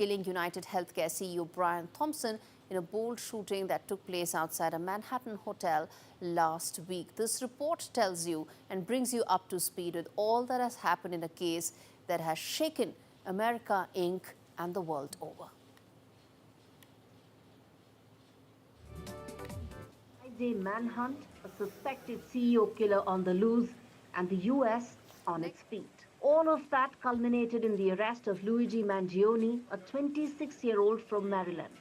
killing United Healthcare CEO Brian Thompson in a bold shooting that took place outside a Manhattan hotel last week. This report tells you and brings you up to speed with all that has happened in a case that has shaken America, Inc. and the world over. Five-day manhunt, a suspected CEO killer on the loose, and the U.S. on its feet. All of that culminated in the arrest of Luigi Mangione, a 26-year-old from Maryland.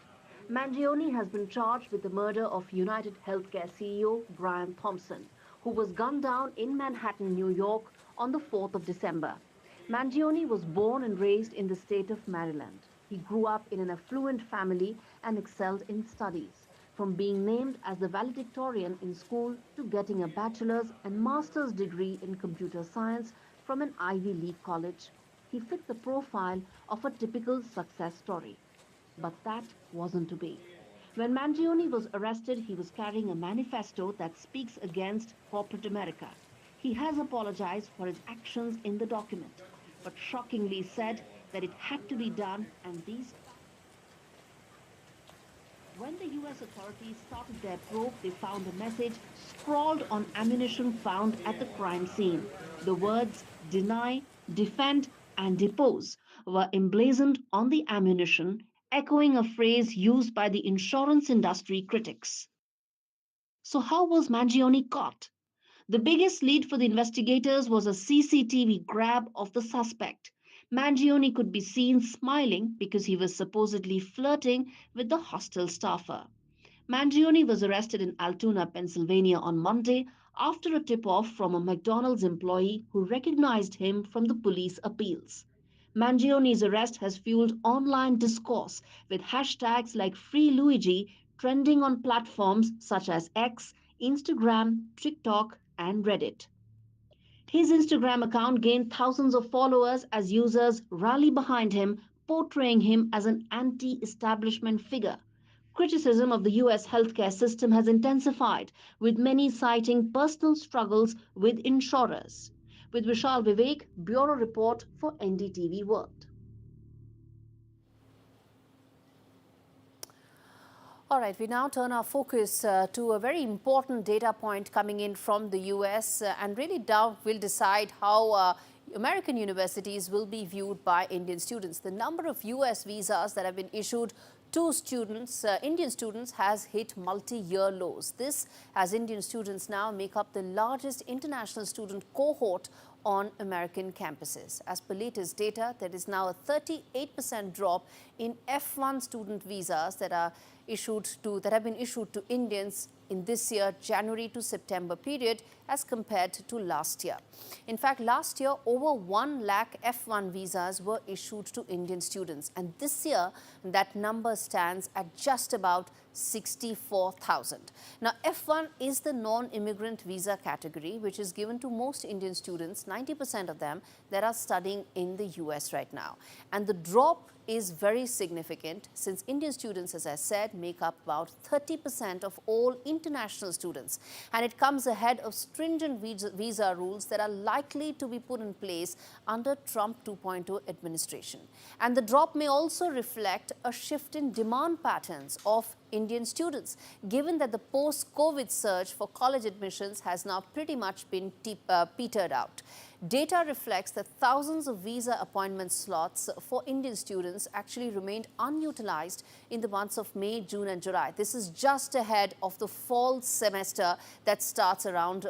Mangione has been charged with the murder of United Healthcare CEO Brian Thompson, who was gunned down in Manhattan, New York on the 4th of December. Mangione was born and raised in the state of Maryland. He grew up in an affluent family and excelled in studies, from being named as the valedictorian in school to getting a bachelor's and master's degree in computer science from an Ivy League college. He fit the profile of a typical success story. But that wasn't to be. When Mangione was arrested, he was carrying a manifesto that speaks against corporate America. He has apologized for his actions in the document, but shockingly said that it had to be done, and these. When the U.S. authorities started their probe, they found a message scrawled on ammunition found at the crime scene. The words deny, defend, and depose were emblazoned on the ammunition, echoing a phrase used by the insurance industry critics. So how was Mangione caught? The biggest lead for the investigators was a CCTV grab of the suspect. Mangione could be seen smiling because he was supposedly flirting with the hostel staffer. Mangione was arrested in Altoona, Pennsylvania on Monday after a tip-off from a McDonald's employee who recognized him from the police appeals. Mangione's arrest has fueled online discourse with hashtags like Free Luigi trending on platforms such as X, Instagram, TikTok, and Reddit. His Instagram account gained thousands of followers as users rally behind him, portraying him as an anti-establishment figure. Criticism of the US healthcare system has intensified, with many citing personal struggles with insurers. With Vishal Vivek, Bureau Report for NDTV World. All right, we now turn our focus to a very important data point coming in from the US and really will decide how American universities will be viewed by Indian students. The number of US visas that have been issued to students, Indian students, has hit multi-year lows. This as Indian students now make up the largest international student cohort on American campuses. As per latest data, there is now a 38% drop in F1 student visas that have been issued to Indians in this year, January to September period, as compared to last year. In fact, last year, over 1 lakh F1 visas were issued to Indian students. And this year, that number stands at just about 64,000. Now, F1 is the non-immigrant visa category, which is given to most Indian students, 90% of them, that are studying in the US right now. And the drop is very significant since Indian students, as I said, make up about 30% of all international students. And it comes ahead of stringent visa rules that are likely to be put in place under Trump 2.0 administration. And the drop may also reflect a shift in demand patterns of Indian students, given that the post-COVID surge for college admissions has now pretty much been petered out. Data reflects that thousands of visa appointment slots for Indian students actually remained unutilized in the months of May, June and July. This is just ahead of the fall semester that starts around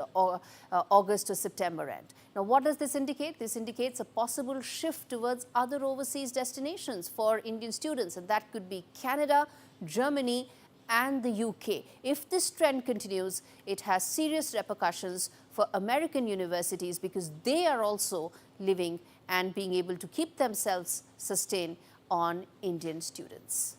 August to September end. Now, what does this indicate? This indicates a possible shift towards other overseas destinations for Indian students, and that could be Canada, Germany and the UK. If this trend continues, it has serious repercussions for American universities because they are also living and being able to keep themselves sustained on Indian students.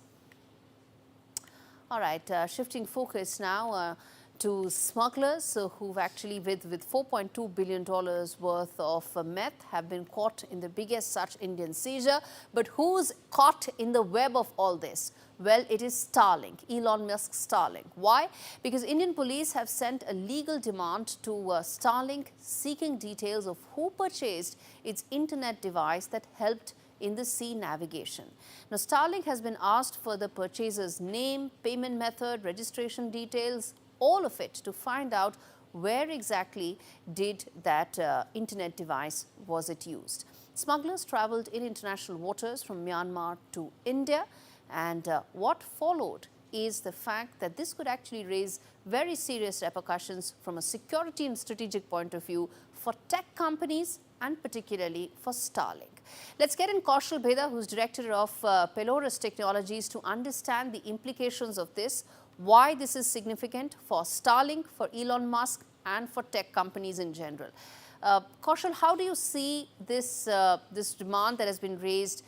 All right, shifting focus now to smugglers who've actually, with $4.2 billion worth of meth, have been caught in the biggest such Indian seizure. But who's caught in the web of all this? Well, it is Starlink, Elon Musk's Starlink. Why? Because Indian police have sent a legal demand to Starlink seeking details of who purchased its internet device that helped in the sea navigation. Now, Starlink has been asked for the purchaser's name, payment method, registration details, all of it to find out where exactly did that internet device was it used. Smugglers travelled in international waters from Myanmar to India, and what followed is the fact that this could actually raise very serious repercussions from a security and strategic point of view for tech companies and particularly for Starlink. Let's get in Kaushal Bheda, who's director of Pelorus Technologies, to understand the implications of this, why this is significant for Starlink, for Elon Musk, and for tech companies in general. Kaushal, how do you see this demand that has been raised,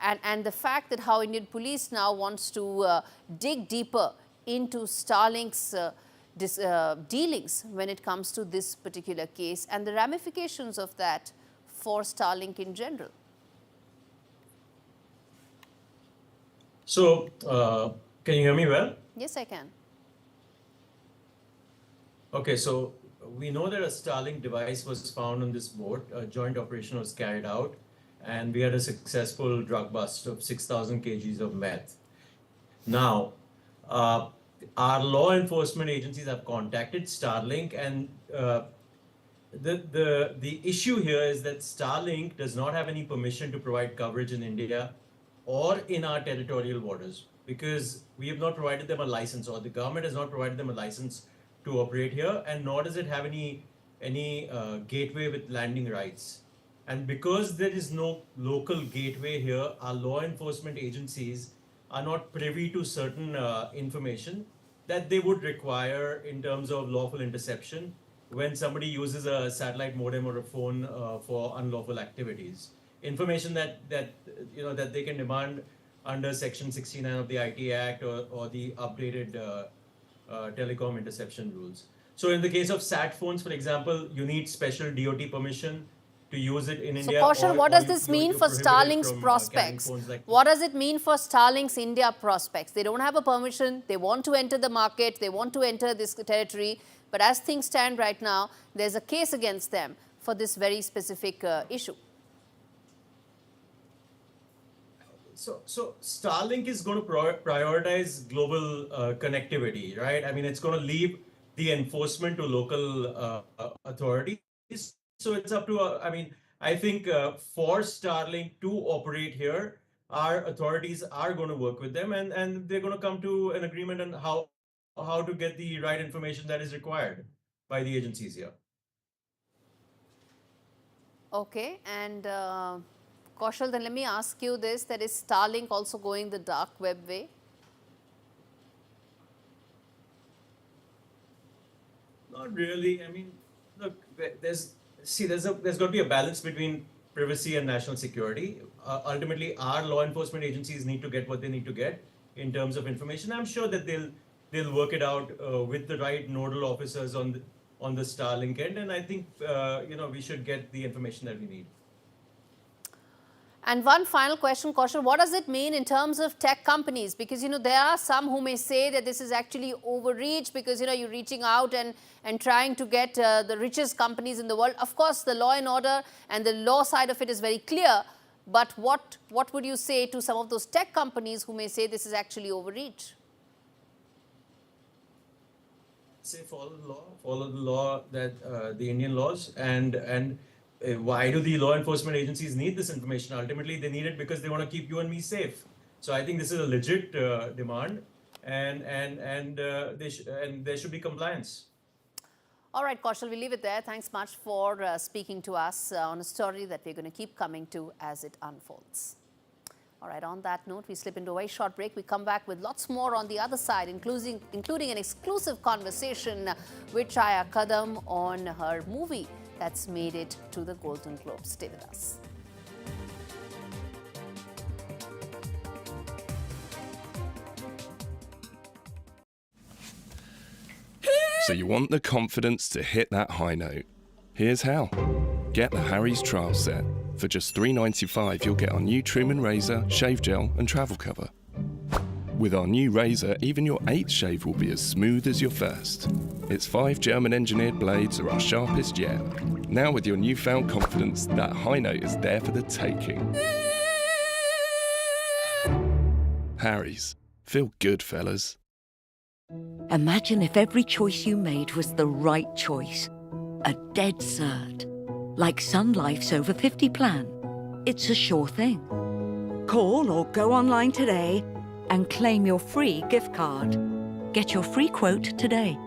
and the fact that how Indian police now wants to dig deeper into Starlink's dealings when it comes to this particular case, and the ramifications of that for Starlink in general? So, can you hear me well? Yes, I can. Okay, so we know that a Starlink device was found on this boat. A joint operation was carried out, and we had a successful drug bust of 6,000 kgs of meth. Now, our law enforcement agencies have contacted Starlink, and the issue here is that Starlink does not have any permission to provide coverage in India or in our territorial waters, because we have not provided them a license, or the government has not provided them a license to operate here, and nor does it have any gateway with landing rights. And because there is no local gateway here, our law enforcement agencies are not privy to certain information that they would require in terms of lawful interception when somebody uses a satellite modem or a phone for unlawful activities. Information that they can demand under Section 69 of the IT Act or the updated telecom interception rules. So in the case of sat phones, for example, you need special DOT permission to use it in India. So, Kaushal, what does this mean for Starlink's prospects? What does it mean for Starlink's India prospects? They don't have a permission. They want to enter the market. They want to enter this territory. But as things stand right now, there's a case against them for this very specific issue. So Starlink is going to prioritize global connectivity, right? I mean, it's going to leave the enforcement to local authorities. So it's up to, I think for Starlink to operate here, our authorities are going to work with them, and they're going to come to an agreement on how to get the right information that is required by the agencies here. Okay, and Kaushal, then let me ask you this, that is Starlink also going the dark web way? Not really. I mean, look, there's got to be a balance between privacy and national security. Ultimately, our law enforcement agencies need to get what they need to get in terms of information. I'm sure that they'll work it out with the right nodal officers on the Starlink end, and I think we should get the information that we need. And one final question, Kaushal, what does it mean in terms of tech companies? Because, there are some who may say that this is actually overreach because, you're reaching out and trying to get the richest companies in the world. Of course, the law and order and the law side of it is very clear. But what would you say to some of those tech companies who may say this is actually overreach? Say follow the law that the Indian laws, and why do the law enforcement agencies need this information? Ultimately, they need it because they want to keep you and me safe. So I think this is a legit demand, and there should be compliance. All right, Kaushal, we'll leave it there. Thanks much for speaking to us on a story that we're going to keep coming to as it unfolds. All right, on that note, we slip into a very short break. We come back with lots more on the other side, including an exclusive conversation with Chaya Kadam on her movie that's made it to the Golden Globes. Stay with us. So you want the confidence to hit that high note? Here's how. Get the Harry's trial set. For just $3.95, you'll get our new trim and razor, shave gel and travel cover. With our new razor, even your 8th shave will be as smooth as your first. Its 5 German-engineered blades are our sharpest yet. Now with your newfound confidence, that high note is there for the taking. Harry's. Feel good, fellas. Imagine if every choice you made was the right choice. A dead cert. Like Sun Life's over 50 plan. It's a sure thing. Call or go online today and claim your free gift card. Get your free quote today.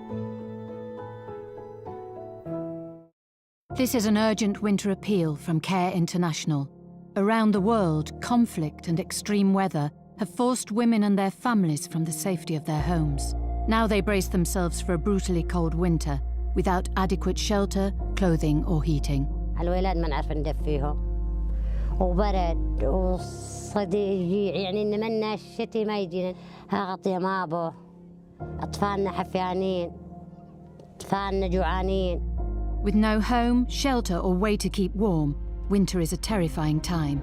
This is an urgent winter appeal from Care International. Around the world, conflict and extreme weather have forced women and their families from the safety of their homes. Now they brace themselves for a brutally cold winter without adequate shelter, clothing or heating. الولاد ما نعرف ندفيهم وبرد وصديق يعني نمنا الشتي ما يجينا غطية ما أبوه أطفالنا حفيانين أطفالنا جوعانين. With no home, shelter or way to keep warm, winter is a terrifying time.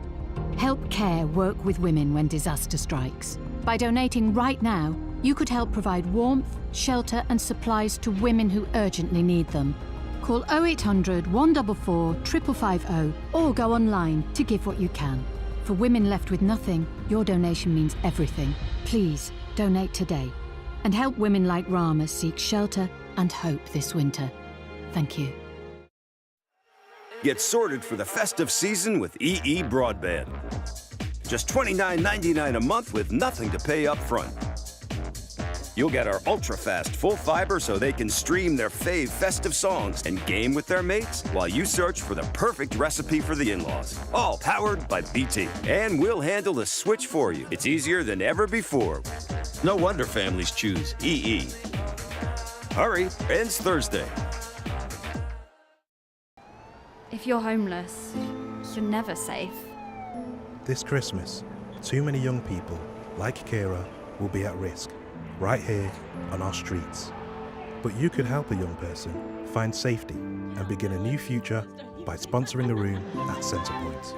Help Care work with women when disaster strikes. By donating right now, you could help provide warmth, shelter and supplies to women who urgently need them. Call 0800 144 5550 or go online to give what you can. For women left with nothing, your donation means everything. Please donate today and help women like Rama seek shelter and hope this winter. Thank you. Get sorted for the festive season with EE Broadband. Just $29.99 a month with nothing to pay up front. You'll get our ultra-fast full fiber so they can stream their fave festive songs and game with their mates while you search for the perfect recipe for the in-laws. All powered by BT. And we'll handle the switch for you. It's easier than ever before. No wonder families choose EE. Hurry, ends Thursday. If you're homeless, you're never safe. This Christmas, too many young people, like Kira, will be at risk, right here on our streets. But you could help a young person find safety and begin a new future by sponsoring a room at Centrepoint.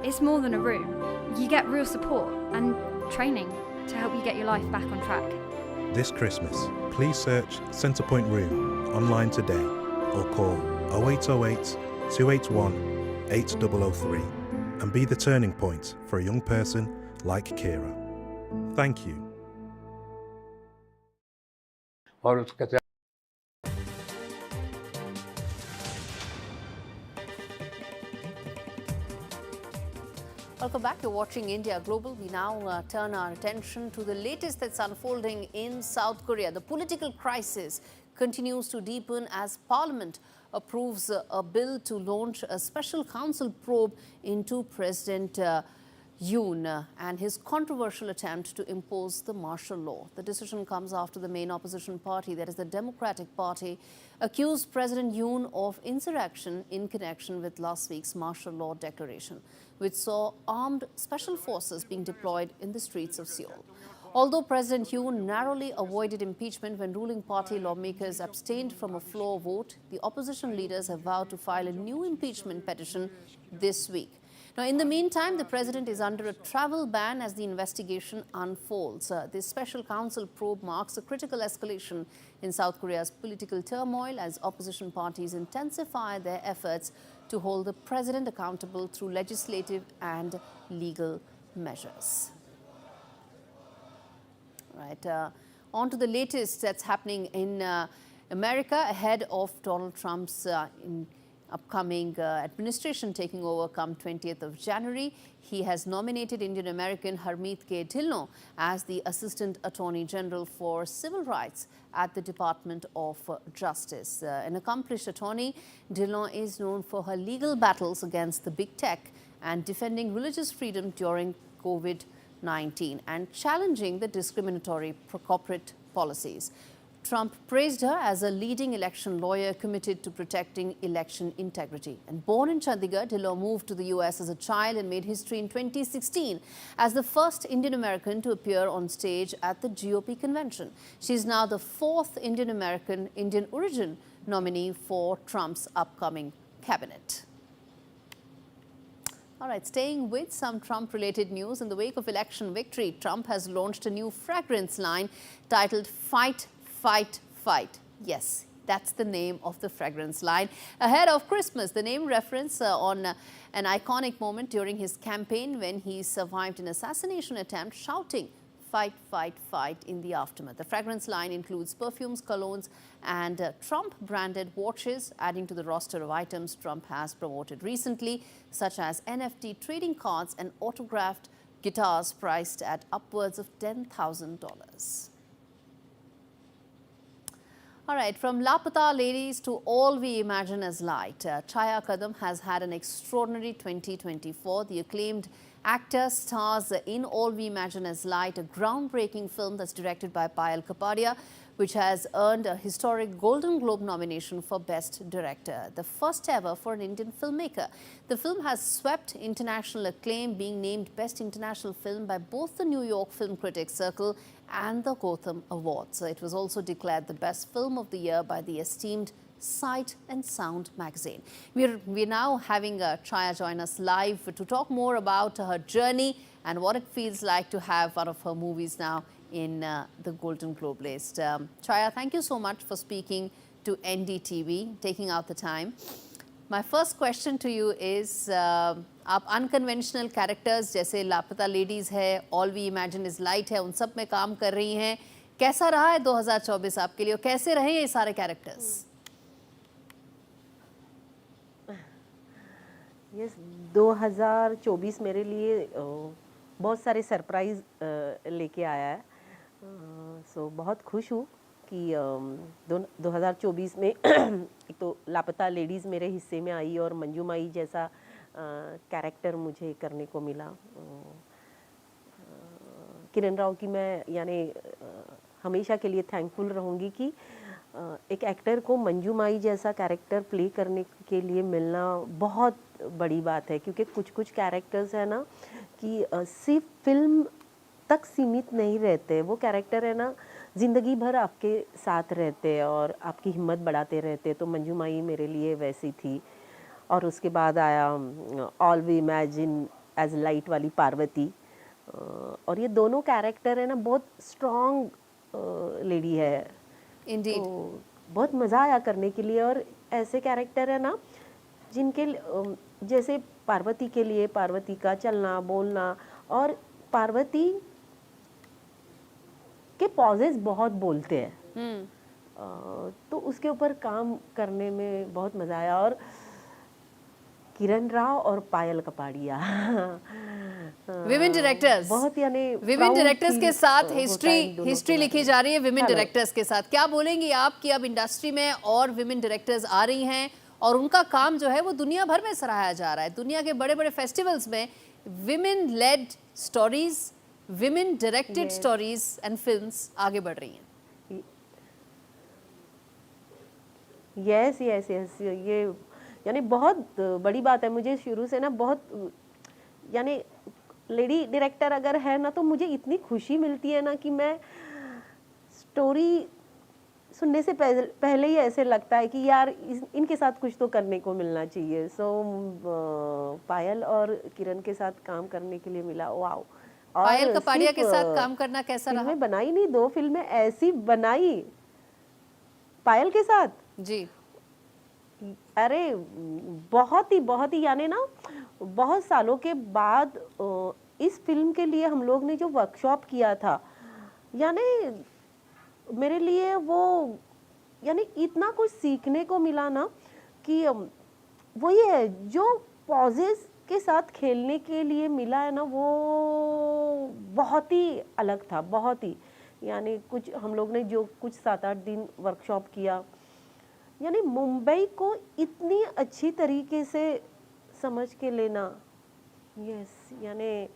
It's more than a room. You get real support and training to help you get your life back on track. This Christmas, please search Centrepoint Room online today or call 0808 281 8003 and be the turning point for a young person like Kira. Thank you. Welcome back. You're watching India Global. We now turn our attention to the latest that's unfolding in South Korea. The political crisis continues to deepen as Parliament approves a bill to launch a special council probe into President Yoon and his controversial attempt to impose the martial law. The decision comes after the main opposition party, that is the Democratic Party, accused President Yoon of insurrection in connection with last week's martial law declaration, which saw armed special forces being deployed in the streets of Seoul. Although President Yoon narrowly avoided impeachment when ruling party lawmakers abstained from a floor vote, the opposition leaders have vowed to file a new impeachment petition this week. Now, in the meantime, the president is under a travel ban as the investigation unfolds. This special council probe marks a critical escalation in South Korea's political turmoil as opposition parties intensify their efforts to hold the president accountable through legislative and legal measures. Right, on to the latest that's happening in America ahead of Donald Trump's upcoming administration taking over come 20th of January. He has nominated Indian American Harmeet K. Dhillon as the Assistant Attorney General for Civil Rights at the Department of Justice. An accomplished attorney, Dhillon is known for her legal battles against the big tech and defending religious freedom during COVID-19 and challenging the discriminatory corporate policies. Trump praised her as a leading election lawyer committed to protecting election integrity. And born in Chandigarh, Dhillon moved to the US as a child and made history in 2016 as the first Indian American to appear on stage at the GOP convention. She is now the fourth Indian American, Indian origin nominee for Trump's upcoming cabinet. All right, staying with some Trump-related news, in the wake of election victory, Trump has launched a new fragrance line titled Fight, Fight, Fight. Yes, that's the name of the fragrance line. Ahead of Christmas, the name reference on an iconic moment during his campaign when he survived an assassination attempt, shouting, fight, fight, fight in the aftermath. The fragrance line includes perfumes, colognes and Trump-branded watches, adding to the roster of items Trump has promoted recently, such as NFT trading cards and autographed guitars priced at upwards of $10,000. All right, from Lapata ladies to all we imagine as light, Chaya Kadam has had an extraordinary 2024. The acclaimed actor stars in All We Imagine as Light, a groundbreaking film that's directed by Payal Kapadia, which has earned a historic Golden Globe nomination for Best Director, the first ever for an Indian filmmaker. The film has swept international acclaim, being named Best International Film by both the New York Film Critics Circle and the Gotham Awards. It was also declared the best film of the year by the esteemed Sight and Sound magazine. We're now having Chaya join us live to talk more about her journey and what it feels like to have one of her movies now in the Golden Globe list. Chaya, thank you so much for speaking to NDTV, taking out the time. My first question to you is, आप unconventional characters जैसे Laapataa ladies है, all we imagine as light है, उन सब में काम कर रही हैं. कैसा रहा है 2024 आपके लिए और कैसे रहे ये सारे कैरेक्टर्स? यस 2024 मेरे लिए बहुत सारे सरप्राइज़ लेके आया है. सो बहुत खुश हूँ कि 2024 में एक तो लापता लेडीज़ मेरे हिस्से में आई और मंजू माई जैसा कैरेक्टर मुझे करने को मिला. किरण राव की मैं यानी हमेशा के लिए थैंकफुल रहूँगी कि एक एक्टर को मंजू माई जैसा कैरेक्टर प्ले करने के लिए मिलना बहुत बड़ी बात है, क्योंकि कुछ कैरेक्टर्स है ना कि सिर्फ फिल्म तक सीमित नहीं रहते. वो कैरेक्टर है ना ज़िंदगी भर आपके साथ रहते और आपकी हिम्मत बढ़ाते रहते. तो मंजू माई मेरे लिए वैसी थी. और उसके बाद आया all we imagine as light वाली पार्वती. और ये दोनों कैरेक्टर है ना बहुत स्ट्रॉन्ग लेडी है. इंडीड. तो बहुत मज़ा आया करने के लिए. और ऐसे कैरेक्टर है ना जिनके जैसे पार्वती के लिए पार्वती का चलना बोलना, और पार्वती के पॉजेस बहुत बोलते हैं. तो उसके ऊपर काम करने में बहुत मज़ा आया. और किरण राव और पायल कपाड़िया विमेन डायरेक्टर्स, बहुत यानी विमेन डायरेक्टर्स के साथ हिस्ट्री लिखी जा रही है. विमेन डायरेक्टर्स के साथ क्या बोलेंगी आप कि अब इंडस्ट्री में और विमेन डायरेक्टर्स आ रही हैं और उनका काम जो है वो दुनिया भर में सराहा जा रहा है. दुनिया के बड़े बड़े फेस्टिवल्स में women lead stories, women directed stories and films आगे बढ़ रही हैं. यस यस यस, ये यानी बहुत बड़ी बात है. मुझे शुरू से ना बहुत यानी लेडी डायरेक्टर अगर है ना तो मुझे इतनी खुशी मिलती है ना कि मैं स्टोरी सुनने से पहले ही ऐसे लगता है कि यार इनके साथ कुछ तो करने को मिलना चाहिए. सो पायल और किरण के साथ काम करने के लिए मिला. वाओ. पायल कपाड़िया के साथ काम करना कैसा रहा? फिल्में बनाई नहीं, 2 फिल्में ऐसी बनाई पायल के साथ जी. अरे बहुत ही यानी ना बहुत सालों के बाद इस फिल्म के लिए हम लोग ने जो वर्कशॉप किया था, यानी मेरे लिए वो यानी इतना कुछ सीखने को मिला ना कि वही है जो पॉजेस के साथ खेलने के लिए मिला है ना, वो बहुत ही अलग था. बहुत ही यानी कुछ हम लोग ने जो कुछ 7-8 दिन वर्कशॉप किया, यानी मुंबई को इतनी अच्छी तरीके से समझ के लेना. यस, यानी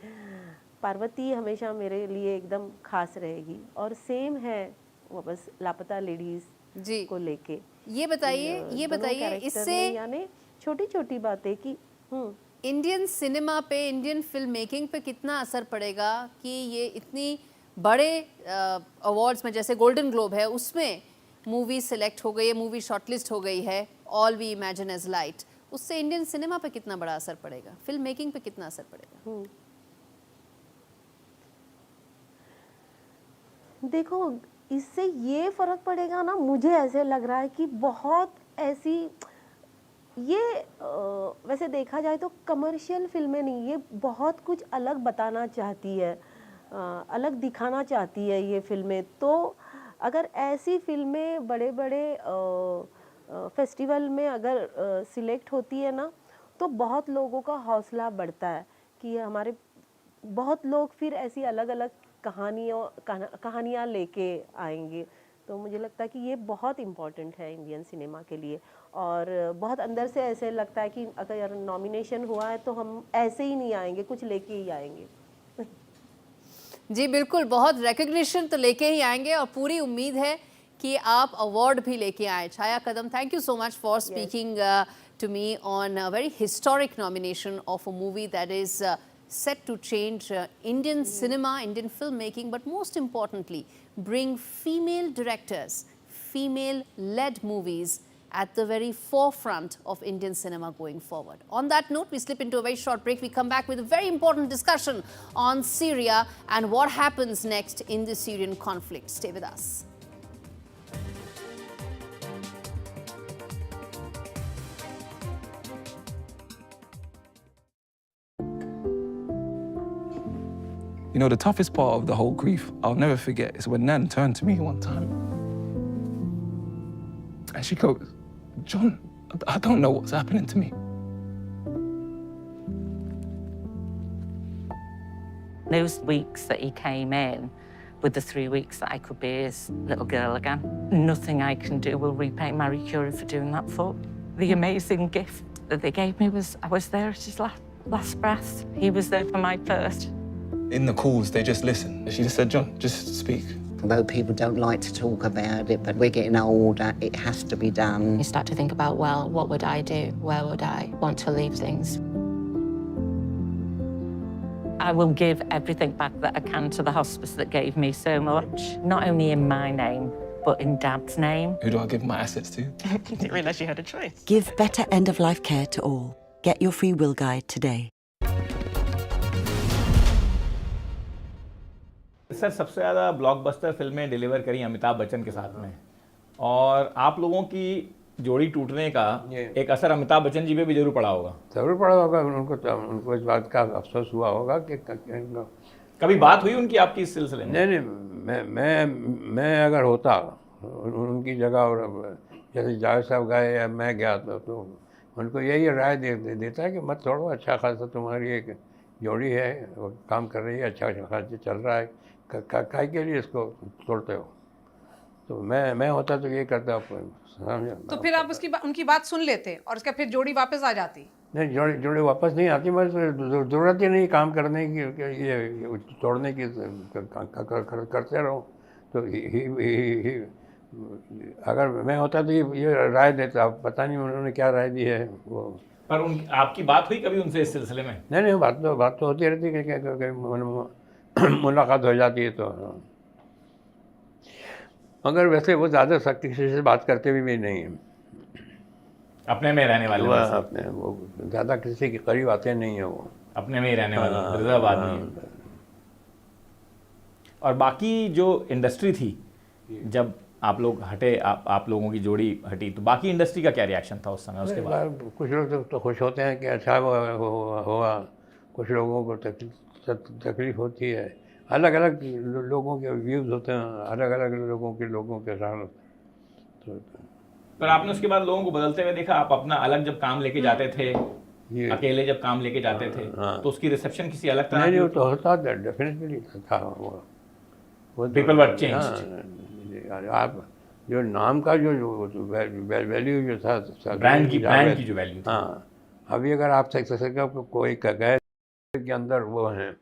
पार्वती हमेशा मेरे लिए एकदम खास रहेगी. और सेम है वो बस लापता लेडीज जी को लेके. ये बताइए इससे यानी छोटी छोटी बातें कि इंडियन सिनेमा पे, इंडियन फिल्म मेकिंग पे कितना असर पड़ेगा कि ये इतनी बड़े अवार्ड्स में जैसे गोल्डन ग्लोब है उसमें मूवी सिलेक्ट हो गई है, मूवी शॉर्टलिस्ट हो गई है all we imagine as light, उससे इंडियन सिनेमा पे कितना बड़ा असर पड़ेगा, फिल्म मेकिंग पे कितना असर पड़ेगा? देखो इससे ये फर्क पड़ेगा ना, मुझे ऐसे लग रहा है कि बहुत ऐसी ये वैसे देखा जाए तो कमर्शियल फिल्में नहीं, ये बहुत कुछ अलग बताना चाहती है. अलग दिखाना चाहती है ये फिल्में। तो अगर ऐसी फिल्में बड़े बड़े फेस्टिवल में अगर सिलेक्ट होती है ना, तो बहुत लोगों का हौसला बढ़ता है कि हमारे बहुत लोग फिर ऐसी अलग अलग कहानियाँ लेके आएंगे। तो मुझे लगता है कि ये बहुत इम्पोर्टेंट है इंडियन सिनेमा के लिए, और बहुत अंदर से ऐसे लगता है कि अगर नॉमिनेशन हुआ है तो हम ऐसे ही नहीं आएंगे, कुछ लेके ही आएंगे। जी बिल्कुल, बहुत रिकग्निशन तो लेके ही आएंगे और पूरी उम्मीद है कि आप अवार्ड भी लेके आए। Chhaya Kadam, thank you so much for speaking to me on a very historic nomination of a movie that is set to change Indian cinema, Indian filmmaking, but most importantly, bring female directors, female-led movies at the very forefront of Indian cinema going forward. On that note, we slip into a very short break. We come back with a very important discussion on Syria and what happens next in the Syrian conflict. Stay with us. You know, the toughest part of the whole grief, I'll never forget, is when Nan turned to me one time. And she goes, John, I don't know what's happening to me. Those weeks that he came in, with the 3 weeks that I could be his little girl again, nothing I can do will repay Marie Curie for doing that for. The amazing gift that they gave me was, I was there at his last breath. He was there for my first. In the calls, they just listen. She just said, John, just speak. Although people don't like to talk about it, but we're getting older, it has to be done. You start to think about, well, what would I do? Where would I want to leave things? I will give everything back that I can to the hospice that gave me so much, not only in my name, but in Dad's name. Who do I give my assets to? Didn't realise you had a choice. Give better end-of-life care to all. Get your free will guide today. Sir, सबसे ज़्यादा blockbuster फिल्में deliver करी अमिताभ बच्चन के साथ में, और आप लोगों की जोड़ी टूटने का एक असर अमिताभ बच्चन जी पे भी जरूर पड़ा होगा। जरूर पड़ा होगा। उनको इस बात का अफसोस हुआ होगा कि कभी बात हुई उनकी आपकी इस सिलसिले में? नहीं, मैं अगर होता उनकी जगह और जैसे जावेद साहब गए या मैं गया तो उनको यही राय देता है कि मत छोड़ो, अच्छा खासा तुम्हारी एक जोड़ी है, वो काम कर रही है, अच्छा खासा चल रहा है, काय के लिए इसको तोड़ते हो। तो मैं होता तो ये करता। तो फिर आप उनकी बात सुन लेते और उसका फिर जोड़ी वापस आ जाती? नहीं, जोड़ी वापस नहीं आती, बस ज़रूरत ही नहीं काम करने की, ये तोड़ने की, करते रहो। तो अगर मैं होता तो ये राय देता। पता नहीं उन्होंने क्या राय दी है वो। पर आपकी बात हुई कभी उनसे इस सिलसिले में? नहीं, बात तो होती रहती है कि मुलाकात हो जाती है तो। मगर वैसे वो ज़्यादा सख्ती से बात करते भी नहीं हैं। अपने में रहने वाले अपने, वो ज़्यादा किसी के करीब आते नहीं हैं, वो अपने में ही रहने वाले रिजर्व आदमी हैं। और बाकी जो इंडस्ट्री थी, जब आप लोग हटे, आप लोगों की जोड़ी हटी, तो बाकी इंडस्ट्री का क्या रिएक्शन था उस समय? उसके बाद कुछ लोग तो खुश होते हैं कि अच्छा हुआ, कुछ लोगों को तकलीफ होती है। अलग अलग लोगों के व्यूज़ होते हैं, अलग अलग लोगों के साथ। पर आपने उसके बाद लोगों को बदलते हुए देखा? आप अपना अलग जब काम लेके जाते थे, अकेले जब काम लेके जाते थे, तो उसकी रिसेप्शन किसी अलग तरह? नहीं, वो तो होता डेफिनेटली था। वो पीपल वर चेंज्ड। आप जो नाम का जो वैल्यू जो था, ब्रांड की जो वैल्यू, हाँ, अभी अगर आप कोई गए के अंदर वो हैं।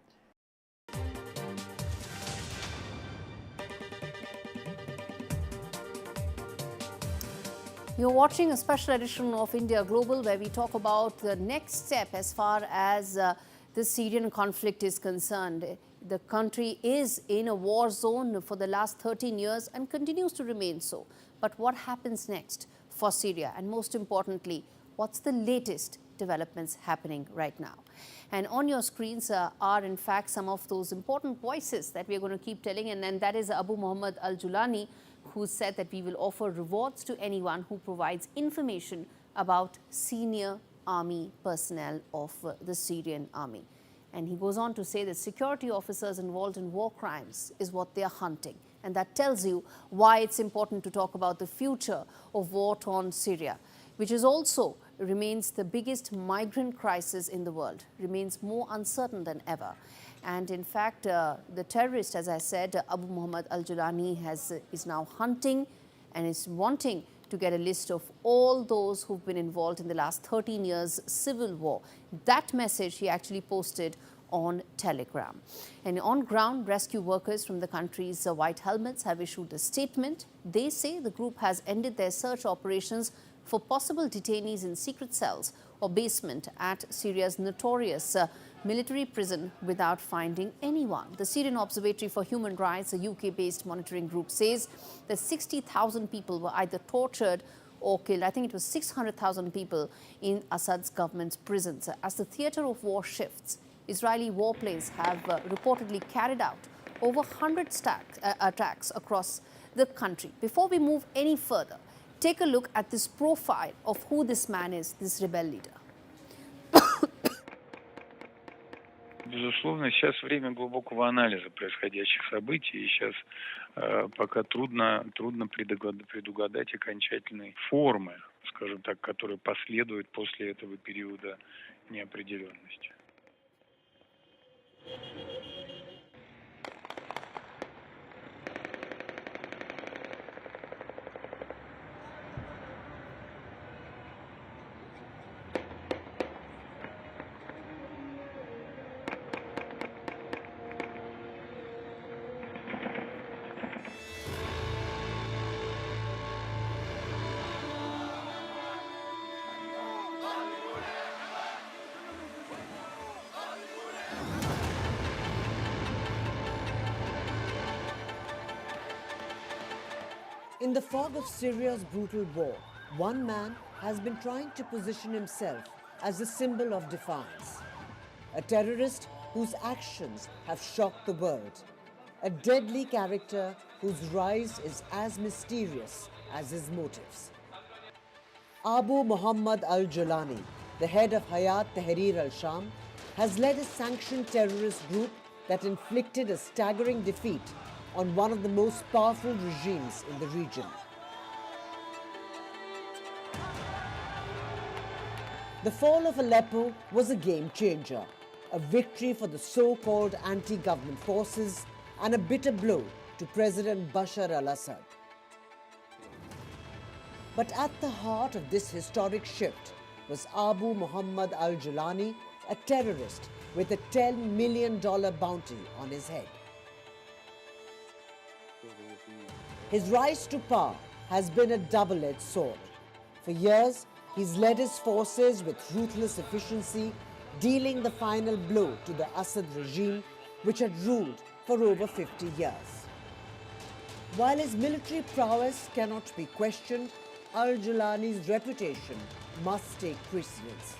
You're watching a special edition of India Global, where we talk about the next step as far as the Syrian conflict is concerned. The country is in a war zone for the last 13 years and continues to remain so. But what happens next for Syria? And most importantly, what's the latest developments happening right now? And on your screens are in fact some of those important voices that we're going to keep telling, and that is Abu Muhammad al-Julani, who said that we will offer rewards to anyone who provides information about senior army personnel of the Syrian army. And he goes on to say that security officers involved in war crimes is what they are hunting. And that tells you why it's important to talk about the future of war-torn Syria, which is also remains the biggest migrant crisis in the world, remains more uncertain than ever. And in fact, the terrorist, as I said, Abu Muhammad al-Julani is now hunting and is wanting to get a list of all those who've been involved in the last 13 years' civil war. That message he actually posted on Telegram. And on ground, rescue workers from the country's White Helmets have issued a statement. They say the group has ended their search operations for possible detainees in secret cells or basement at Syria's notorious military prison without finding anyone. The Syrian Observatory for Human Rights, a UK-based monitoring group, says that 60,000 people were either tortured or killed. I think it was 600,000 people in Assad's government's prisons. As the theatre of war shifts, Israeli warplanes have reportedly carried out over 100 attacks across the country. Before we move any further, take a look at this profile of who this man is, this rebel leader. Безусловно, сейчас время глубокого анализа происходящих событий, и сейчас пока трудно предугадать окончательной формы, скажем так, которые последуют после этого периода неопределенности. In the fog of Syria's brutal war, one man has been trying to position himself as a symbol of defiance. A terrorist whose actions have shocked the world. A deadly character whose rise is as mysterious as his motives. Abu Muhammad al-Jolani, the head of Hayat Tahrir al-Sham, has led a sanctioned terrorist group that inflicted a staggering defeat on one of the most powerful regimes in the region. The fall of Aleppo was a game changer, a victory for the so-called anti-government forces and a bitter blow to President Bashar al-Assad. But at the heart of this historic shift was Abu Muhammad al-Julani, a terrorist with a $10 million bounty on his head. His rise to power has been a double-edged sword. For years, he's led his forces with ruthless efficiency, dealing the final blow to the Assad regime, which had ruled for over 50 years. While his military prowess cannot be questioned, al-Julani's reputation must take precedence.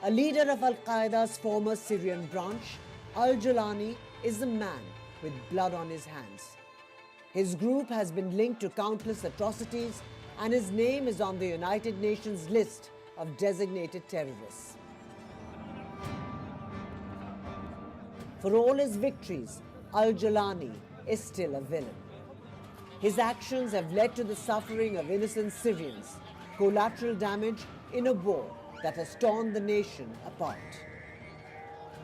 A leader of Al-Qaeda's former Syrian branch, al-Julani is a man with blood on his hands. His group has been linked to countless atrocities, and his name is on the United Nations list of designated terrorists. For all his victories, al-Jolani is still a villain. His actions have led to the suffering of innocent Syrians, collateral damage in a war that has torn the nation apart.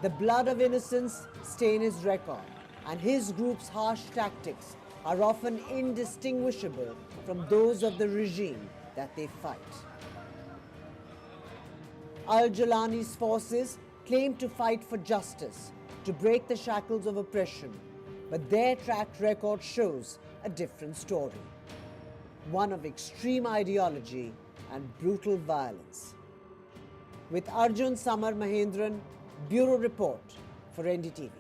The blood of innocents stain his record, and his group's harsh tactics are often indistinguishable from those of the regime that they fight. Al-Jolani's forces claim to fight for justice, to break the shackles of oppression, but their track record shows a different story, one of extreme ideology and brutal violence. With Arjun Samar Mahendran, Bureau Report for NDTV.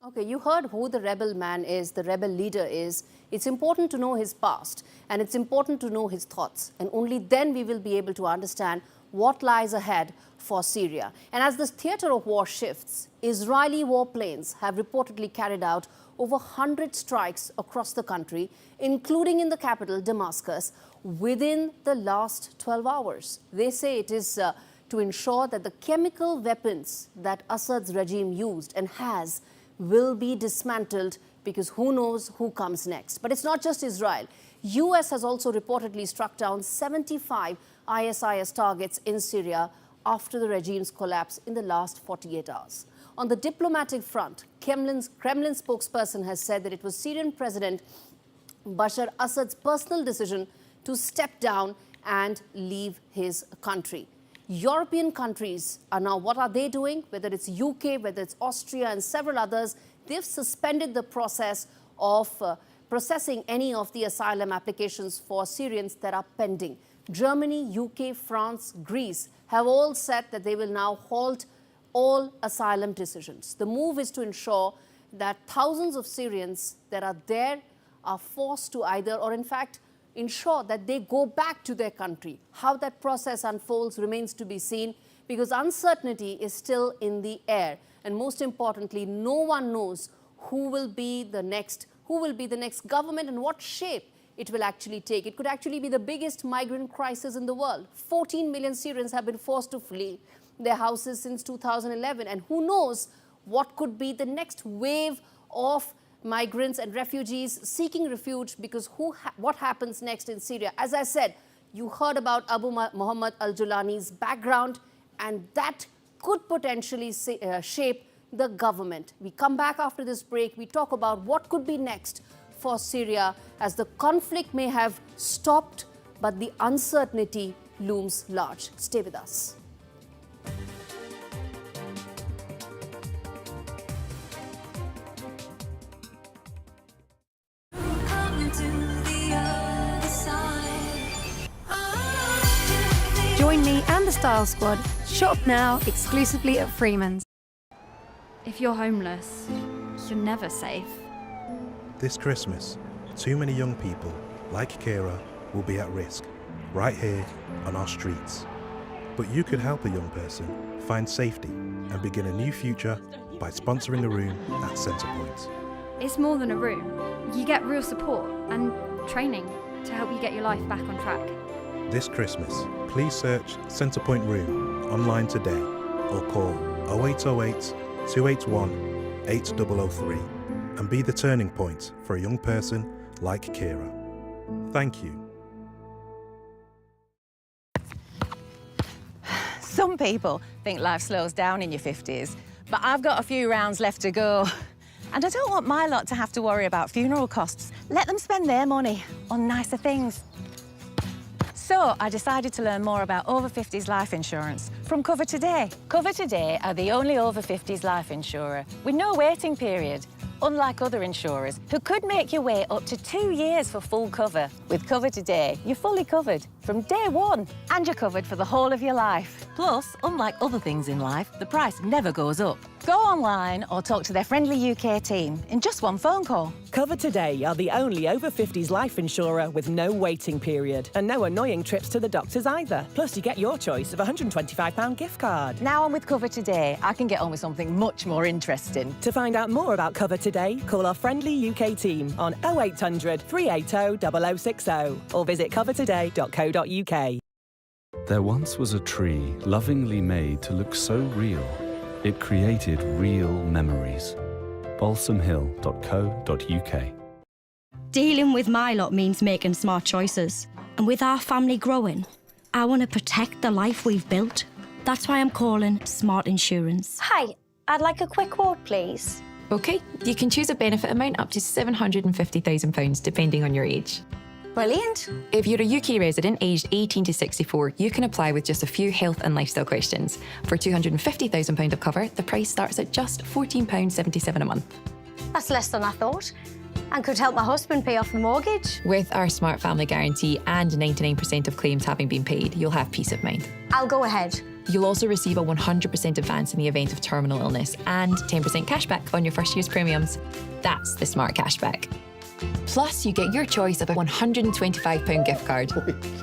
Okay, you heard who the rebel man is, the rebel leader is. It's important to know his past, and it's important to know his thoughts, and only then we will be able to understand what lies ahead for Syria. And as this theatre of war shifts, Israeli warplanes have reportedly carried out over 100 strikes across the country, including in the capital, Damascus, within the last 12 hours. They say it is to ensure that the chemical weapons that Assad's regime used and has will be dismantled, because who knows who comes next. But it's not just Israel. US has also reportedly struck down 75 ISIS targets in Syria after the regime's collapse in the last 48 hours. On the diplomatic front, Kremlin spokesperson has said that it was Syrian President Bashar Assad's personal decision to step down and leave his country. European countries are now, what are they doing? Whether it's UK, whether it's Austria and several others, they've suspended the process of processing any of the asylum applications for Syrians that are pending. Germany, UK, France, Greece have all said that they will now halt all asylum decisions. The move is to ensure that thousands of Syrians that are there are forced to either, or in fact, ensure that they go back to their country. How that process unfolds remains to be seen, because uncertainty is still in the air. And most importantly, no one knows who will be the next government and what shape it will actually take. It could actually be the biggest migrant crisis in the world. 14 million Syrians have been forced to flee their houses since 2011. And who knows what could be the next wave of migrants and refugees seeking refuge, because what happens next in Syria? As I said, you heard about Abu Muhammad al-Jolani's background, and that could potentially shape the government. We come back after this break. We talk about what could be next for Syria, as the conflict may have stopped, but the uncertainty looms large. Stay with us. Join me and the Style Squad. Shop now exclusively at Freeman's. If you're homeless, you're never safe. This Christmas, too many young people, like Kira, will be at risk, right here on our streets. But you could help a young person find safety and begin a new future by sponsoring a room at Centrepoint. It's more than a room. You get real support and training to help you get your life back on track. This Christmas, please search Centrepoint Room online today or call 0808 281 8003 and be the turning point for a young person like Kira. Thank you. Some people think life slows down in your 50s, but I've got a few rounds left to go. And I don't want my lot to have to worry about funeral costs. Let them spend their money on nicer things. So I decided to learn more about over 50s life insurance from Cover Today. Cover Today are the only over 50s life insurer with no waiting period, unlike other insurers who could make you wait up to 2 years for full cover. With Cover Today, you're fully covered from day one, and you're covered for the whole of your life. Plus, unlike other things in life, the price never goes up. Go online or talk to their friendly UK team in just one phone call. Cover Today are the only over 50s life insurer with no waiting period and no annoying trips to the doctors either. Plus, you get your choice of a £125 gift card. Now I'm with Cover Today, I can get on with something much more interesting. To find out more about Cover Today, call our friendly UK team on 0800 380 0060 or visit covertoday.co.uk. There once was a tree lovingly made to look so real, it created real memories. balsamhill.co.uk. Dealing with my lot means making smart choices. And with our family growing, I want to protect the life we've built. That's why I'm calling Smart Insurance. Hi, I'd like a quick quote, please. OK, you can choose a benefit amount up to £750,000 depending on your age. Brilliant. If you're a UK resident aged 18 to 64, you can apply with just a few health and lifestyle questions. For £250,000 of cover, the price starts at just £14.77 a month. That's less than I thought, and could help my husband pay off the mortgage. With our Smart Family Guarantee and 99% of claims having been paid, you'll have peace of mind. I'll go ahead. You'll also receive a 100% advance in the event of terminal illness and 10% cashback on your first year's premiums. That's the Smart Cashback. Plus, you get your choice of a £125 gift card.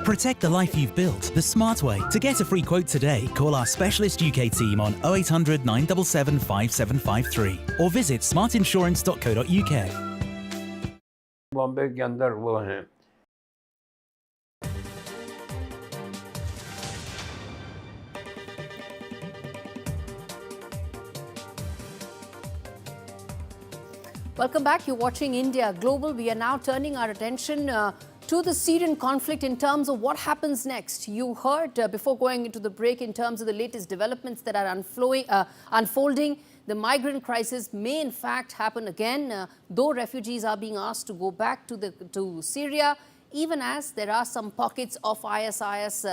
Protect the life you've built the smart way. To get a free quote today, call our specialist UK team on 0800 977 5753 or visit smartinsurance.co.uk. Bombay के अंदर वो हैं Welcome back. You're watching India Global. We are now turning our attention to the Syrian conflict in terms of what happens next. You heard before going into the break in terms of the latest developments that are unfolding. The migrant crisis may in fact happen again, though refugees are being asked to go back to Syria, even as there are some pockets of ISIS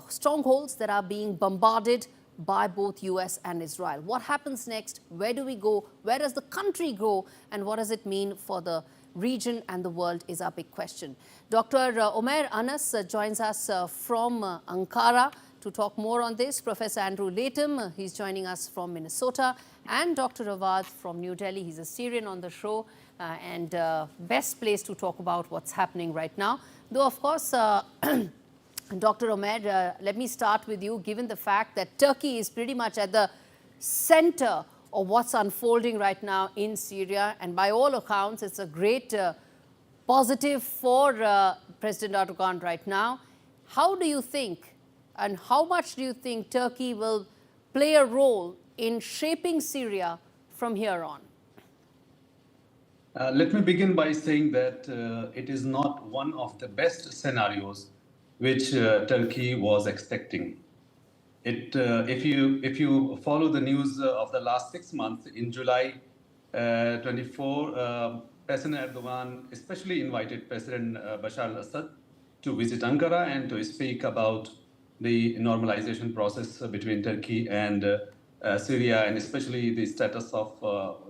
strongholds that are being bombarded by both US and Israel. What happens next? Where do we go? Where does the country go? And what does it mean for the region and the world is our big question. Dr. Omer Anas joins us from Ankara to talk more on this. Professor Andrew Latham, he's joining us from Minnesota, and Dr. Awad from New Delhi. He's a Syrian on the show and best placed to talk about what's happening right now. Though, of course, Dr. Omer, let me start with you, given the fact that Turkey is pretty much at the center of what's unfolding right now in Syria, and by all accounts, it's a great positive for President Erdogan right now. How do you think, and how much do you think Turkey will play a role in shaping Syria from here on? Let me begin by saying that it is not one of the best scenarios which Turkey was expecting. If you follow the news of the last 6 months, in July 24, President Erdogan especially invited President Bashar al-Assad to visit Ankara and to speak about the normalization process between Turkey and Syria, and especially the status of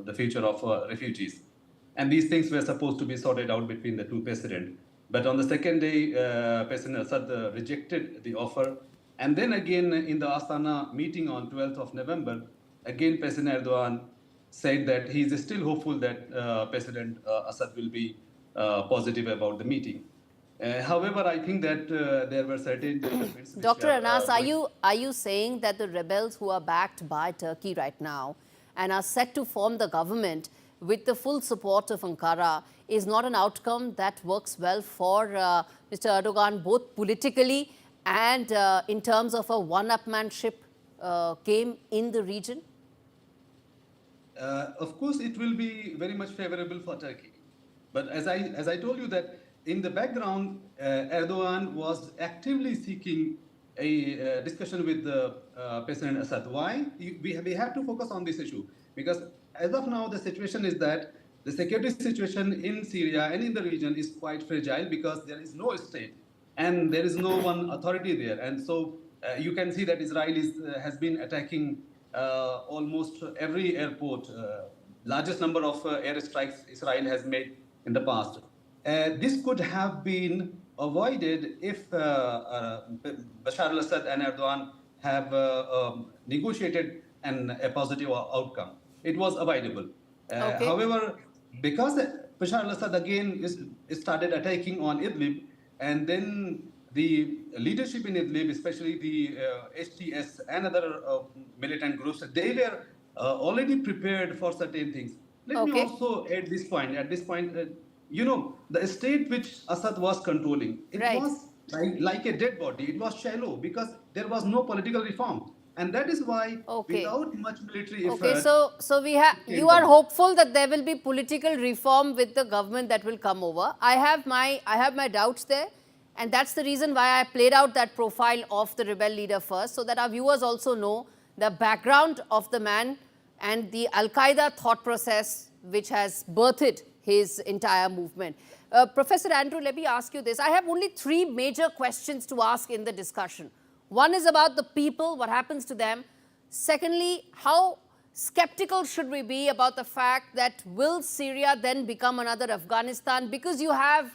the future of refugees. And these things were supposed to be sorted out between the two presidents. But on the second day, President Assad rejected the offer. And then again, in the Astana meeting on 12th of November, again, President Erdogan said that he is still hopeful that President Assad will be positive about the meeting. However, I think that there were certain developments. Dr. Anas, are you saying that the rebels who are backed by Turkey right now and are set to form the government with the full support of Ankara is not an outcome that works well for Mr. Erdogan, both politically and in terms of a one-upmanship game in the region? Of course, it will be very much favorable for Turkey. But as I told you that in the background, Erdogan was actively seeking a discussion with President Assad. Why? We have to focus on this issue because as of now, the situation is that the security situation in Syria and in the region is quite fragile because there is no state and there is no one authority there. And so you can see that Israel has been attacking almost every airport. Largest number of airstrikes Israel has made in the past. This could have been avoided if Bashar al-Assad and Erdogan have negotiated a positive outcome. It was avoidable. Okay. However, because Bashar al-Assad again started attacking on Idlib, and then the leadership in Idlib, especially the HTS and other militant groups, they were already prepared for certain things. Let me also add this point. At this point, you know, the state which Assad was controlling, it was like a dead body. It was shallow because there was no political reform. And that is why, without much military effort... Okay, so you are hopeful that there will be political reform with the government that will come over. I have my doubts there, and that's the reason why I played out that profile of the rebel leader first, so that our viewers also know the background of the man and the Al-Qaeda thought process which has birthed his entire movement. Professor Andrew, let me ask you this. I have only 3 major questions to ask in the discussion. One is about the people, what happens to them. Secondly, how skeptical should we be about the fact that will Syria then become another Afghanistan? Because you have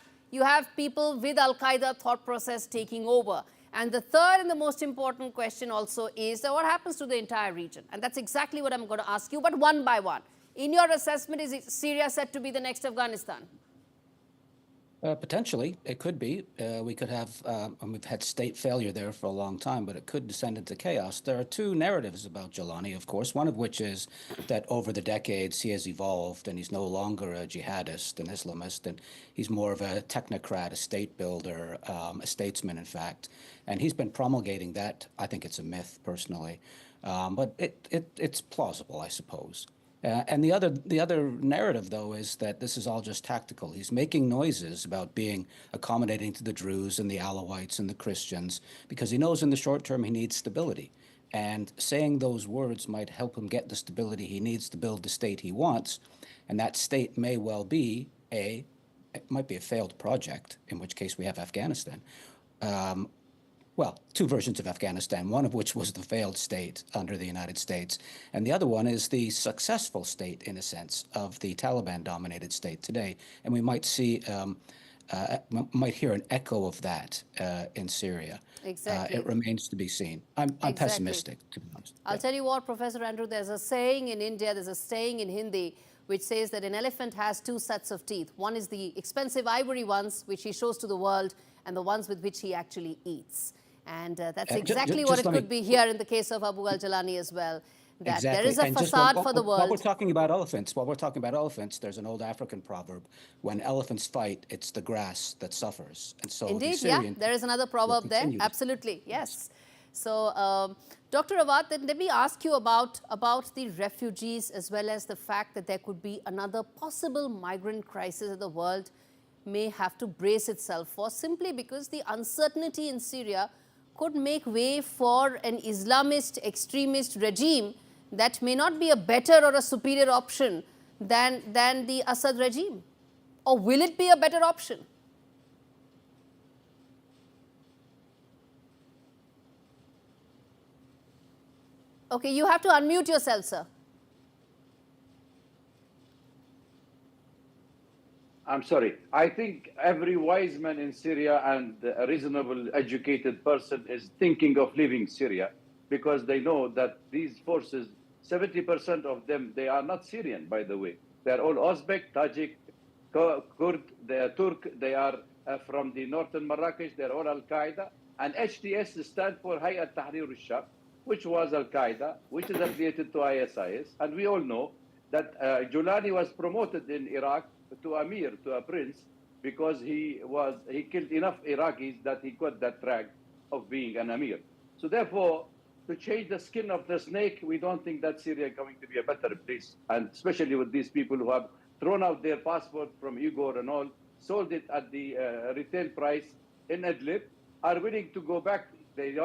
people with Al-Qaeda thought process taking over. And the third and the most important question also is what happens to the entire region? And that's exactly what I'm going to ask you, but one by one. In your assessment, is Syria set to be the next Afghanistan? Potentially, it could be. We could have, and we've had state failure there for a long time, but it could descend into chaos. There are two narratives about Jolani, of course, one of which is that over the decades he has evolved and he's no longer a jihadist, an Islamist, and he's more of a technocrat, a state builder, a statesman, in fact. And he's been promulgating that. I think it's a myth, personally. But it's plausible, I suppose. And the other narrative, though, is that this is all just tactical. He's making noises about being accommodating to the Druze and the Alawites and the Christians because he knows in the short term he needs stability. And saying those words might help him get the stability he needs to build the state he wants. And that state may well be it might be a failed project, in which case we have Afghanistan. Well, two versions of Afghanistan, one of which was the failed state under the United States, and the other one is the successful state, in a sense, of the Taliban-dominated state today. And we might see, might hear an echo of that in Syria. Exactly. It remains to be seen. I'm pessimistic, to be honest. I'll tell you what, Professor Andrew, there's a saying in India, there's a saying in Hindi, which says that an elephant has two sets of teeth. One is the expensive ivory ones, which he shows to the world, and the ones with which he actually eats. And that's exactly what it could be here in the case of Abu al-Jolani as well. That exactly. There is a and facade for the world. While we're talking about elephants, there's an old African proverb: when elephants fight, it's the grass that suffers. And so indeed, Syrian there is another proverb there. Absolutely, yes. So, Dr. Awad, then let me ask you about the refugees as well as the fact that there could be another possible migrant crisis that the world may have to brace itself for, simply because the uncertainty in Syria could make way for an Islamist extremist regime that may not be a better or a superior option than the Assad regime. Or will it be a better option? Okay, you have to unmute yourself, sir. I'm sorry. I think every wise man in Syria and a reasonable educated person is thinking of leaving Syria because they know that these forces, 70% of them, they are not Syrian, by the way. They're all Uzbek, Tajik, Kurd, they are Turk, they are from the northern Marrakesh, they're all Al-Qaeda. And HTS stands for Hayat Tahrir al-Sham, which was Al-Qaeda, which is affiliated to ISIS. And we all know that Julani was promoted in Iraq to Amir, to a prince, because he killed enough Iraqis that he got that rank of being an Amir. So therefore, to change the skin of the snake, we don't think that Syria is going to be a better place. And especially with these people who have thrown out their passport from Igor and all, sold it at the retail price in Idlib, are willing to go back. They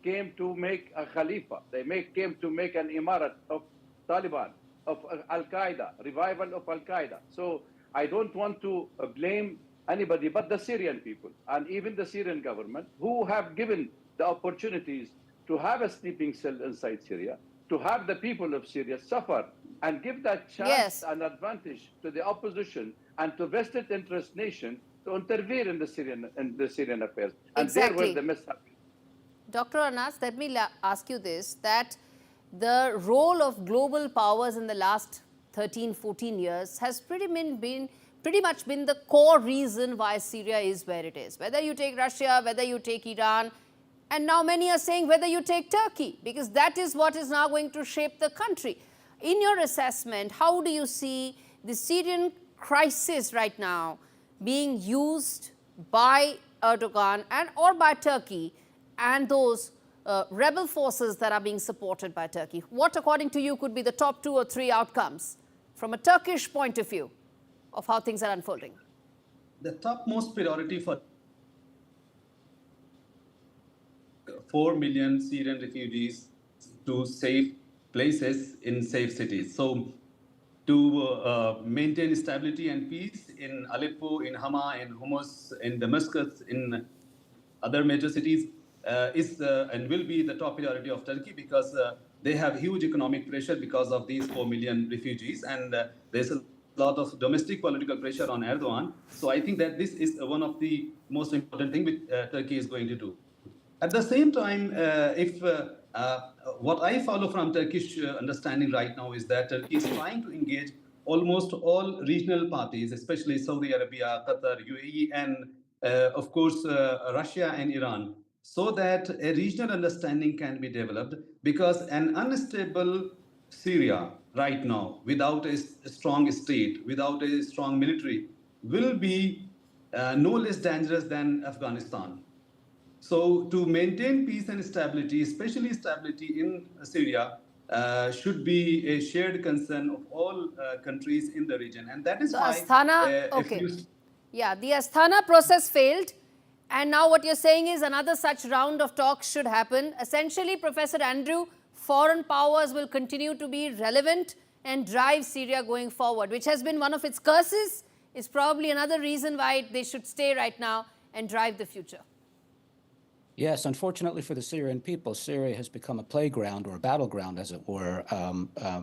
came to make a Khalifa. They came to make an Imarat of Taliban, of Al-Qaeda, revival of Al-Qaeda. So I don't want to blame anybody but the Syrian people and even the Syrian government, who have given the opportunities to have a sleeping cell inside Syria, to have the people of Syria suffer and give that chance and advantage to the opposition and to vested interest nation to intervene in the Syrian affairs. And there was the mishap. Dr. Anas, let me ask you this, that the role of global powers in the last 13, 14 years has pretty much been the core reason why Syria is where it is. Whether you take Russia, whether you take Iran, and now many are saying whether you take Turkey, because that is what is now going to shape the country. In your assessment, how do you see the Syrian crisis right now being used by Erdogan or by Turkey and those rebel forces that are being supported by Turkey? What, according to you, could be the top 2 or 3 outcomes from a Turkish point of view of how things are unfolding? The topmost priority for 4 million Syrian refugees to safe places in safe cities. So to maintain stability and peace in Aleppo, in Hama, in Homs, in Damascus, in other major cities is and will be the top priority of Turkey, because they have huge economic pressure because of these 4 million refugees, and there's a lot of domestic political pressure on Erdogan. So I think that this is one of the most important things which Turkey is going to do. At the same time, what I follow from Turkish understanding right now is that Turkey is trying to engage almost all regional parties, especially Saudi Arabia, Qatar, UAE, and of course, Russia and Iran, so that a regional understanding can be developed, because an unstable Syria right now, without a strong state, without a strong military, will be no less dangerous than Afghanistan. So to maintain peace and stability, especially stability in Syria, should be a shared concern of all countries in the region. And that is So why Asthana, okay. Yeah, the Asthana process failed. And now what you're saying is another such round of talks should happen. Essentially, Professor Andrew, foreign powers will continue to be relevant and drive Syria going forward, which has been one of its curses, is probably another reason why they should stay right now and drive the future. Yes, unfortunately for the Syrian people, Syria has become a playground or a battleground, as it were,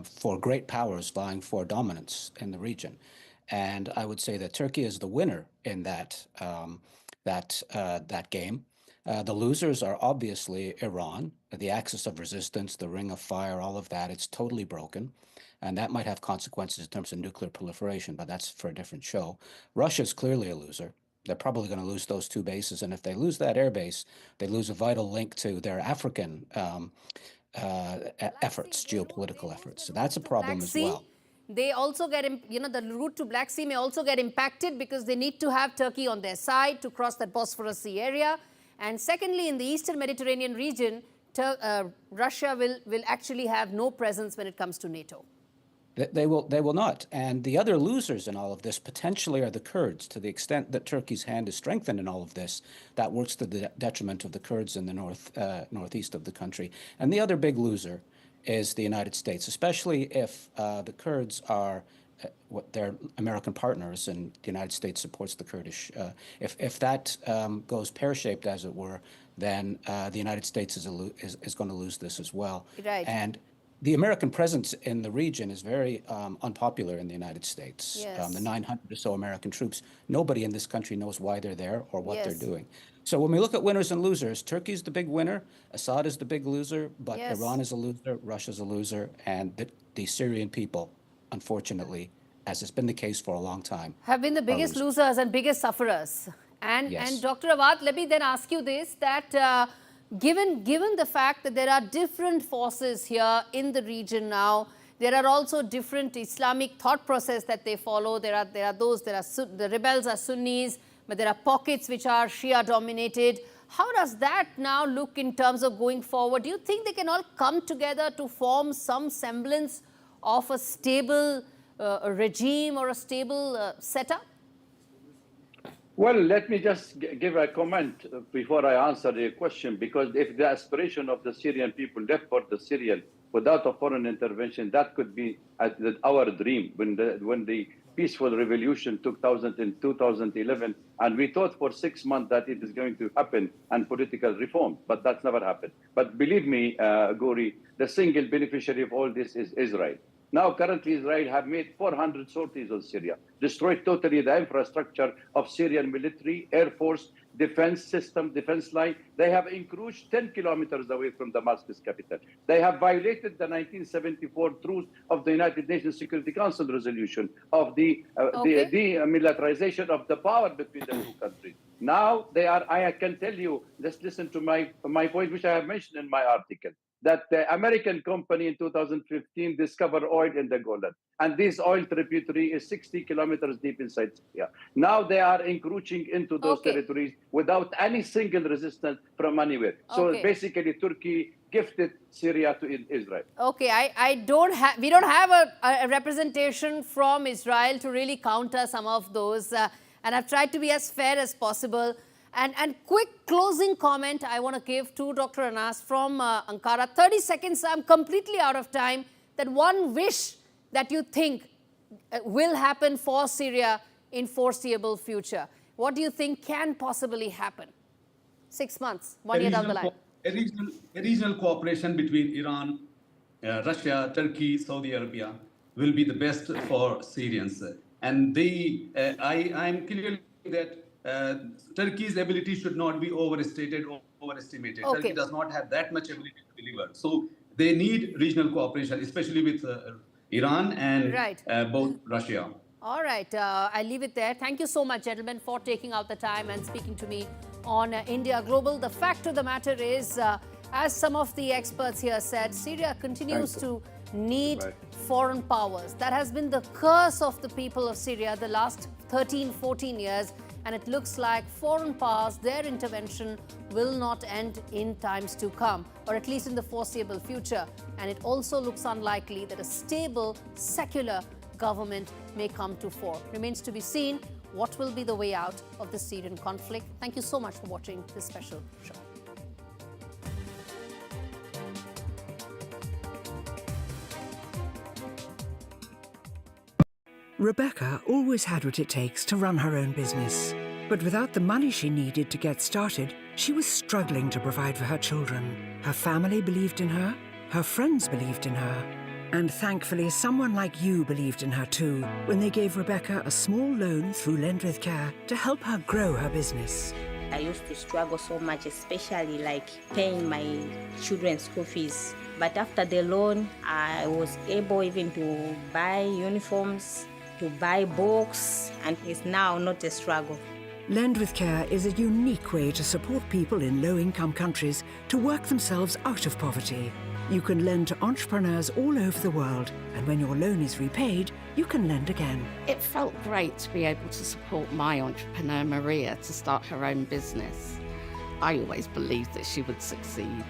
for great powers vying for dominance in the region. And I would say that Turkey is the winner in that game. The losers are obviously Iran, the axis of resistance, the ring of fire, all of that. It's totally broken. And that might have consequences in terms of nuclear proliferation, but that's for a different show. Russia's clearly a loser. They're probably going to lose those two bases. And if they lose that air base, they lose a vital link to their African efforts, geopolitical efforts. So that's a problem as well. They also get, the route to Black Sea may also get impacted because they need to have Turkey on their side to cross that Bosphorus Sea area. And secondly, in the Eastern Mediterranean region, Russia will actually have no presence when it comes to NATO. They will not. And the other losers in all of this potentially are the Kurds. To the extent that Turkey's hand is strengthened in all of this, that works to the detriment of the Kurds in the northeast of the country. And the other big loser is the United States, especially if the Kurds are they're American partners and the United States supports the Kurdish. If that goes pear-shaped, as it were, then the United States is going to lose this as well. Right. And the American presence in the region is very unpopular in the United States. Yes. The 900 or so American troops, nobody in this country knows why they're there or what Yes. they're doing. So when we look at winners and losers, Turkey's the big winner, Assad is the big loser, but Yes. Iran is a loser, Russia's a loser, and the Syrian people, unfortunately, as has been the case for a long time, have been the biggest losers and biggest sufferers. And Dr. Awad, let me then ask you this, that given the fact that there are different forces here in the region now, there are also different Islamic thought process that they follow. The rebels are Sunnis, but there are pockets which are Shia dominated. How does that now look in terms of going forward? Do you think they can all come together to form some semblance of a stable regime or a stable setup? Well, let me just give a comment before I answer the question, because if the aspiration of the Syrian people left for the Syrian without a foreign intervention, that could be our dream. When the peaceful revolution took 2011, and we thought for 6 months that it is going to happen and political reform, but that's never happened. But believe me, Gaurie, the single beneficiary of all this is Israel. Now, currently, Israel have made 400 sorties on Syria, destroyed totally the infrastructure of Syrian military, air force, defense system, defense line. They have encroached 10 kilometers away from Damascus capital. They have violated the 1974 truce of the United Nations Security Council resolution of the demilitarization of the power between the two countries. Now they are, I can tell you, just listen to my point, which I have mentioned in my article, that the American company in 2015 discovered oil in the Golan. And this oil tributary is 60 kilometers deep inside Syria. Now they are encroaching into those territories without any single resistance from anywhere. So basically, Turkey gifted Syria to Israel. Okay, we don't have a representation from Israel to really counter some of those. And I've tried to be as fair as possible. And quick closing comment I want to give to Dr. Anas from Ankara. 30 seconds, I'm completely out of time. That one wish that you think will happen for Syria in foreseeable future. What do you think can possibly happen? 6 months, 1 year down the line. A regional cooperation between Iran, Russia, Turkey, Saudi Arabia will be the best for Syrians. And I'm clearly that Turkey's ability should not be overstated or overestimated. Okay. Turkey does not have that much ability to deliver. So they need regional cooperation, especially with Iran and Right. both Russia. All right, I'll leave it there. Thank you so much, gentlemen, for taking out the time and speaking to me on India Global. The fact of the matter is, as some of the experts here said, Syria continues to need foreign powers. That has been the curse of the people of Syria the last 13, 14 years. And it looks like foreign powers, their intervention will not end in times to come, or at least in the foreseeable future. And it also looks unlikely that a stable, secular government may come to fore. Remains to be seen what will be the way out of the Syrian conflict. Thank you so much for watching this special show. Rebecca always had what it takes to run her own business. But without the money she needed to get started, she was struggling to provide for her children. Her family believed in her friends believed in her, and thankfully someone like you believed in her too, when they gave Rebecca a small loan through Lend With Care to help her grow her business. I used to struggle so much, especially like paying my children's school fees. But after the loan, I was able even to buy uniforms, to buy books, and it's now not a struggle. Lend With Care is a unique way to support people in low-income countries to work themselves out of poverty. You can lend to entrepreneurs all over the world, and when your loan is repaid, you can lend again. It felt great to be able to support my entrepreneur, Maria, to start her own business. I always believed that she would succeed.